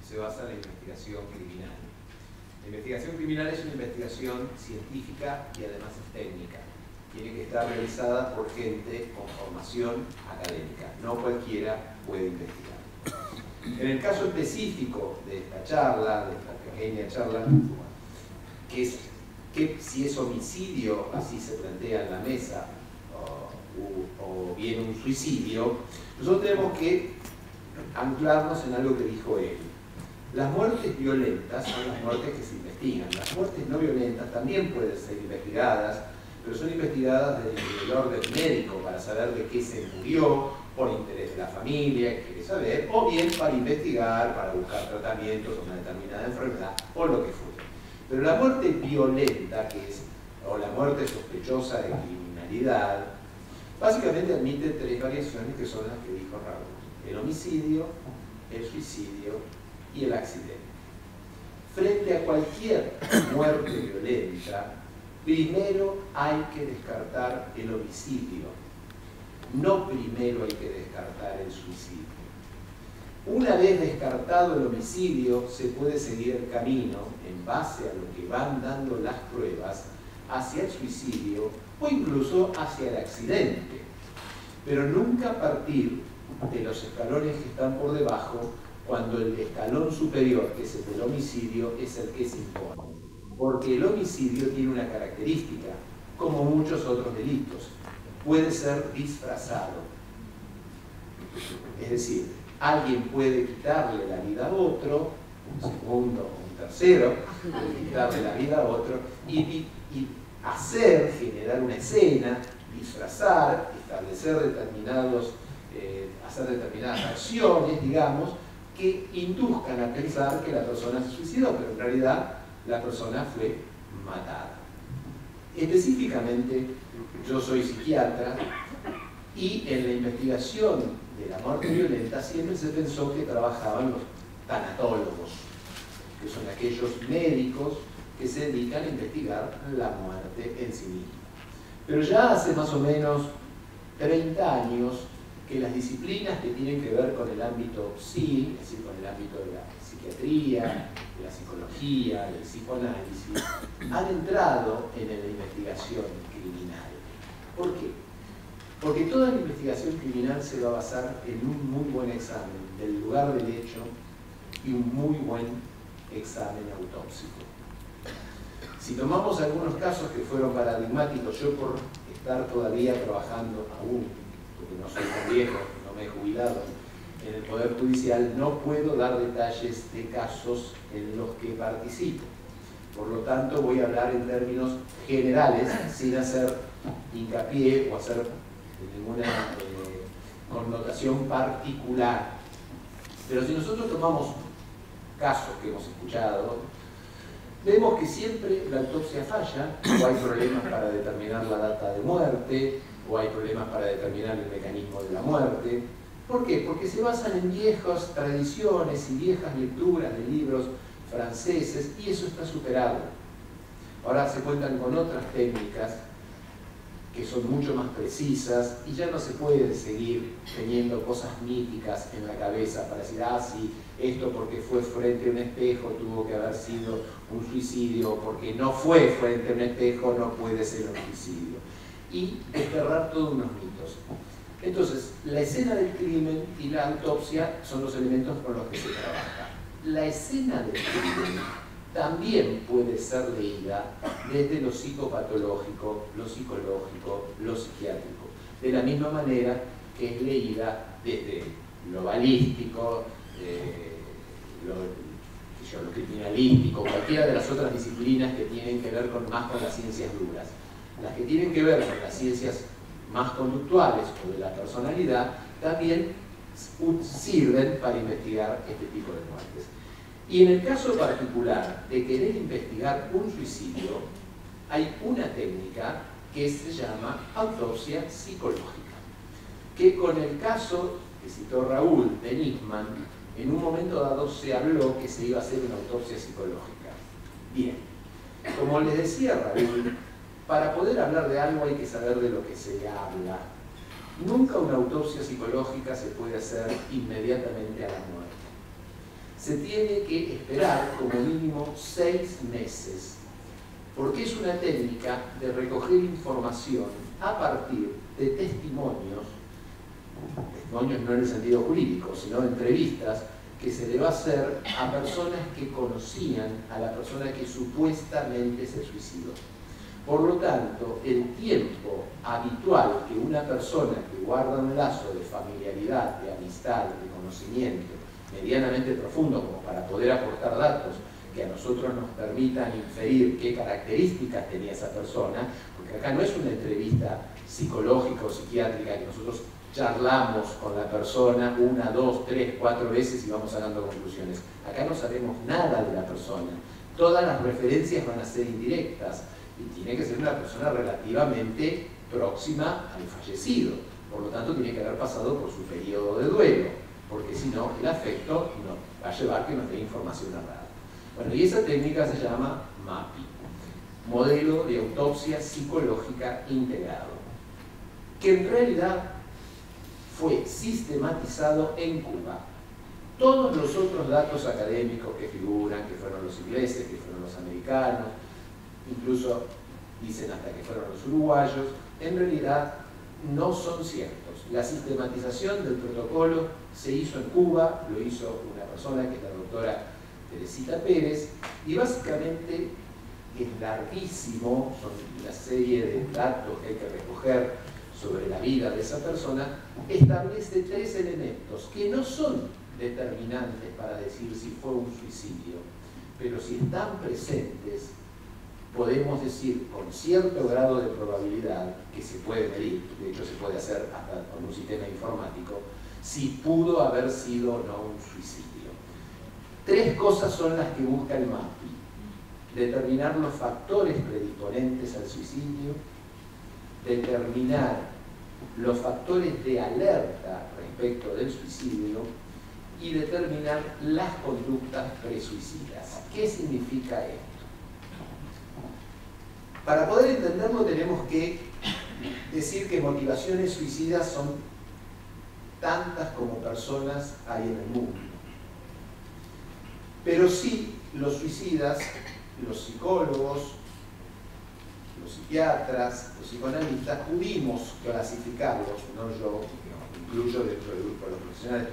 se basa en la investigación criminal. La investigación criminal es una investigación científica y además es técnica. Tiene que estar realizada por gente con formación académica. No cualquiera puede investigar. En el caso específico de esta charla, de esta pequeña charla, que es que si es homicidio, así se plantea en la mesa, o bien un suicidio, nosotros tenemos que anclarnos en algo que dijo él. Las muertes violentas son las muertes que se investigan. Las muertes no violentas también pueden ser investigadas, pero son investigadas desde el orden médico para saber de qué se murió, por interés de la familia, que quiere saber, o bien para investigar, para buscar tratamientos a una determinada enfermedad, o lo que fuera. Pero la muerte violenta, que es, o la muerte sospechosa de criminalidad, básicamente admite tres variaciones que son las que dijo Raúl: el homicidio, el suicidio y el accidente. Frente a cualquier muerte violenta, primero hay que descartar el homicidio, no primero hay que descartar el suicidio. Una vez descartado el homicidio, se puede seguir el camino, en base a lo que van dando las pruebas, hacia el suicidio o incluso hacia el accidente. Pero nunca partir de los escalones que están por debajo, cuando el escalón superior, que es el del homicidio, es el que se impone. Porque el homicidio tiene una característica, como muchos otros delitos: puede ser disfrazado. Es decir, alguien puede quitarle la vida a otro, un segundo o un tercero, puede quitarle la vida a otro y generar una escena, disfrazar, establecer hacer determinadas acciones, digamos, que induzcan a pensar que la persona se suicidó, pero en realidad la persona fue matada. Específicamente, yo soy psiquiatra y en la investigación de la muerte violenta siempre se pensó que trabajaban los tanatólogos, que son aquellos médicos que se dedican a investigar la muerte en sí misma. Pero ya hace más o menos 30 años que las disciplinas que tienen que ver con el ámbito psi, es decir, con el ámbito de la psiquiatría, de la psicología, del psicoanálisis, han entrado en la investigación criminal. ¿Por qué? Porque toda la investigación criminal se va a basar en un muy buen examen del lugar del hecho y un muy buen examen autópsico. Si tomamos algunos casos que fueron paradigmáticos, yo por estar todavía trabajando aún, porque no soy tan viejo, no me he jubilado, en el Poder Judicial, no puedo dar detalles de casos en los que participo. Por lo tanto, voy a hablar en términos generales, sin hacer hincapié o hacer ninguna connotación particular. Pero si nosotros tomamos casos que hemos escuchado, vemos que siempre la autopsia falla, o hay problemas para determinar la data de muerte, o hay problemas para determinar el mecanismo de la muerte. ¿Por qué? Porque se basan en viejas tradiciones y viejas lecturas de libros franceses, y eso está superado. Ahora se cuentan con otras técnicas que son mucho más precisas y ya no se puede seguir teniendo cosas míticas en la cabeza para decir, ah, sí, esto porque fue frente a un espejo tuvo que haber sido un suicidio, porque no fue frente a un espejo no puede ser un suicidio. Y desterrar todos unos mitos. Entonces, la escena del crimen y la autopsia son los elementos con los que se trabaja. La escena del crimen también puede ser leída desde lo psicopatológico, lo psicológico, lo psiquiátrico, de la misma manera que es leída desde lo balístico, lo criminalístico, cualquiera de las otras disciplinas que tienen que ver más con las ciencias duras. Las que tienen que ver con las ciencias más conductuales o de la personalidad también sirven para investigar este tipo de muertes. Y en el caso particular de querer investigar un suicidio, hay una técnica que se llama autopsia psicológica, que con el caso que citó Raúl de Nisman, en un momento dado se habló que se iba a hacer una autopsia psicológica. Bien, como les decía Raúl, para poder hablar de algo hay que saber de lo que se habla. Nunca una autopsia psicológica se puede hacer inmediatamente a la muerte. se tiene que esperar como mínimo 6 meses, porque es una técnica de recoger información a partir de testimonios no en el sentido jurídico, sino entrevistas que se le va a hacer a personas que conocían a la persona que supuestamente se suicidó. Por lo tanto, el tiempo habitual que una persona que guarda un lazo de familiaridad, de amistad, de conocimiento medianamente profundo como para poder aportar datos que a nosotros nos permitan inferir qué características tenía esa persona, porque acá no es una entrevista psicológica o psiquiátrica que nosotros charlamos con la persona 1, 2, 3, 4 veces y vamos sacando conclusiones. Acá no sabemos nada de la persona. Todas las referencias van a ser indirectas y tiene que ser una persona relativamente próxima al fallecido. Por lo tanto, tiene que haber pasado por su periodo de duelo, porque si no, el afecto nos va a llevar que nos dé información errada. Bueno, y esa técnica se llama MAPI, Modelo de Autopsia Psicológica Integrado, que en realidad fue sistematizado en Cuba. Todos los otros datos académicos que figuran, que fueron los ingleses, que fueron los americanos, incluso dicen hasta que fueron los uruguayos, en realidad no son ciertos. La sistematización del protocolo se hizo en Cuba, lo hizo una persona que es la doctora Teresita Pérez, y básicamente es larguísimo, son una serie de datos que hay que recoger sobre la vida de esa persona, establece 3 elementos que no son determinantes para decir si fue un suicidio, pero si están presentes, podemos decir con cierto grado de probabilidad, que se puede medir, de hecho se puede hacer hasta con un sistema informático, si pudo haber sido o no un suicidio. 3 cosas son las que busca el MAPI: determinar los factores predisponentes al suicidio, determinar los factores de alerta respecto del suicidio y determinar las conductas presuicidas. ¿Qué significa esto? Para poder entenderlo tenemos que decir que motivaciones suicidas son tantas como personas hay en el mundo. Pero sí, los suicidas, los psicólogos, los psiquiatras, los psicoanalistas, pudimos clasificarlos, no yo, incluyo dentro del grupo de los profesionales,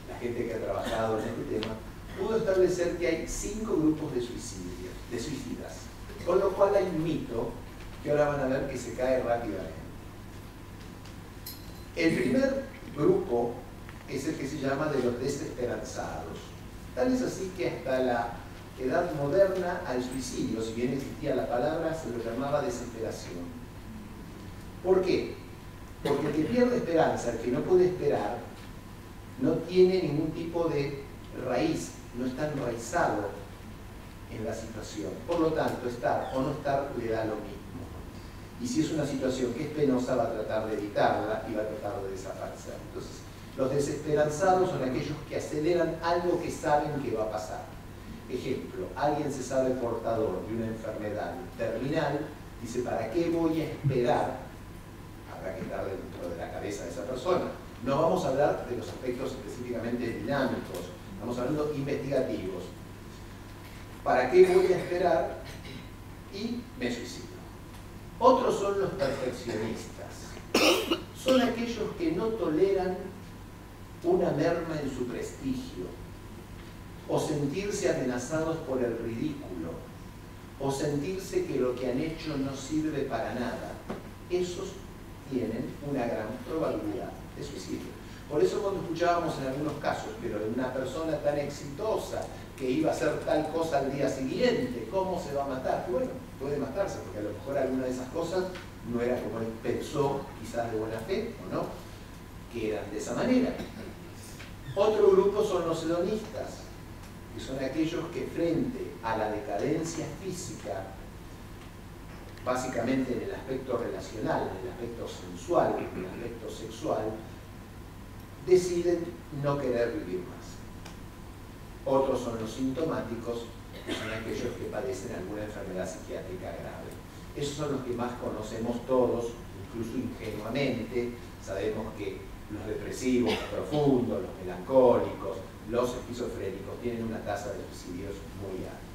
la gente que ha trabajado en este tema, pudo establecer que hay 5 grupos de suicidas, con lo cual hay un mito que ahora van a ver que se cae rápidamente. El primer grupo es el que se llama de los desesperanzados. Tal es así que hasta la edad moderna al suicidio, si bien existía la palabra, se lo llamaba desesperación. ¿Por qué? Porque el que pierde esperanza, el que no puede esperar, no tiene ningún tipo de raíz, no está enraizado en la situación. Por lo tanto, estar o no estar le da lo mismo. Y si es una situación que es penosa, va a tratar de evitarla y va a tratar de desaparecer. Entonces, los desesperanzados son aquellos que aceleran algo que saben que va a pasar. Ejemplo, alguien se sabe portador de una enfermedad terminal, dice, ¿para qué voy a esperar? Habrá que estar dentro de la cabeza de esa persona. No vamos a hablar de los aspectos específicamente dinámicos, estamos hablando investigativos. ¿Para qué voy a esperar? Y me suicido. Otros son los perfeccionistas. Son aquellos que no toleran una merma en su prestigio, o sentirse amenazados por el ridículo, o sentirse que lo que han hecho no sirve para nada. Esos tienen una gran probabilidad de suicidio. Por eso cuando escuchábamos en algunos casos, pero de una persona tan exitosa que iba a hacer tal cosa al día siguiente, ¿cómo se va a matar? Bueno, puede matarse, porque a lo mejor alguna de esas cosas no era como él pensó, quizás de buena fe, o no, que eran de esa manera. Otro grupo son los hedonistas, que son aquellos que frente a la decadencia física, básicamente en el aspecto relacional, en el aspecto sensual, en el aspecto sexual, deciden no querer vivir más. Otros son los sintomáticos, que son aquellos que padecen alguna enfermedad psiquiátrica grave. Esos son los que más conocemos todos, incluso ingenuamente. Sabemos que los depresivos profundos, los melancólicos, los esquizofrénicos tienen una tasa de suicidios muy alta.